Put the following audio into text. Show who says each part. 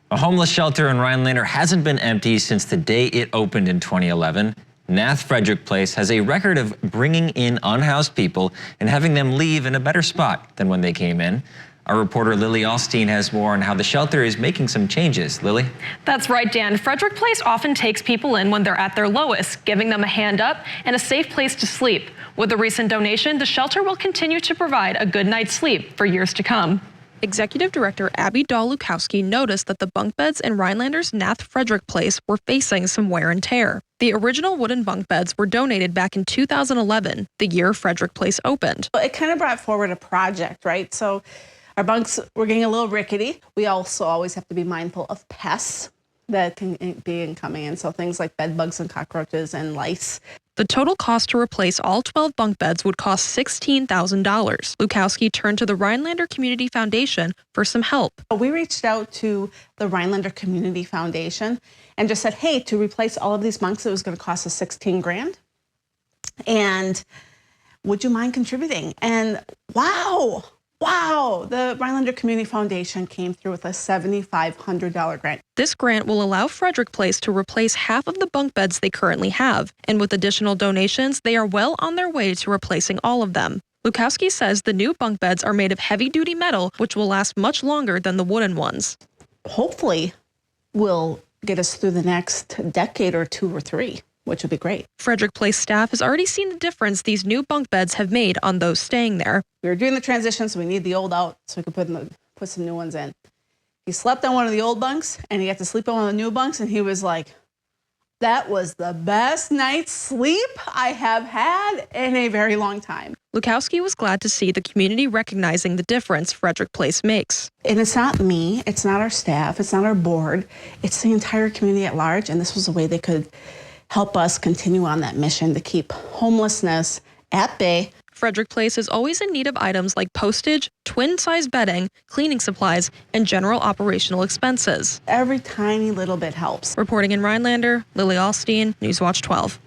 Speaker 1: A homeless shelter in Rhinelander hasn't been empty since the day it opened in 2011. NATH Frederick Place has a record of bringing in unhoused people and having them leave in a better spot than when they came in. Our reporter Lily Alstein has more on how the shelter is making some changes. Lily?
Speaker 2: That's right, Dan. Frederick Place often takes people in when they're at their lowest, giving them a hand up and a safe place to sleep. With the recent donation, the shelter will continue to provide a good night's sleep for years to come. Executive Director Abby Dahl-Lukowski noticed that the bunk beds in Rhinelander's NATH Frederick Place were facing some wear and tear. The original wooden bunk beds were donated back in 2011, the year Frederick Place opened.
Speaker 3: It kind of brought forward a project, right? So our bunks were getting a little rickety. We also always have to be mindful of pests that can be incoming in, so things like bed bugs and cockroaches and lice.
Speaker 2: The total cost to replace all 12 bunk beds would cost $16,000. Lukowski turned to the Rhinelander Community Foundation for some help.
Speaker 3: We reached out to the Rhinelander Community Foundation and just said, hey, to replace all of these bunks, it was going to cost us 16 grand. And would you mind contributing? And wow, the Rhinelander Community Foundation came through with a $7,500 grant.
Speaker 2: This grant will allow Frederick Place to replace half of the bunk beds they currently have, and with additional donations, they are well on their way to replacing all of them. Lukowski says the new bunk beds are made of heavy-duty metal, which will last much longer than the wooden ones.
Speaker 3: Hopefully, will get us through the next decade or 2 or 3. Which would be great.
Speaker 2: Frederick Place staff has already seen the difference these new bunk beds have made on those staying there.
Speaker 3: We were doing the transition, so we need the old out so we could put some new ones in. He slept on one of the old bunks, and he got to sleep on one of the new bunks, and he was like, that was the best night's sleep I have had in a very long time.
Speaker 2: Lukowski was glad to see the community recognizing the difference Frederick Place makes.
Speaker 3: And it's not me, it's not our staff, it's not our board, it's the entire community at large, and this was a way they could help us continue on that mission to keep homelessness at bay.
Speaker 2: Frederick Place is always in need of items like postage, twin-size bedding, cleaning supplies, and general operational expenses.
Speaker 3: Every tiny little bit helps.
Speaker 2: Reporting in Rhinelander, Lily Alstein, Newswatch 12.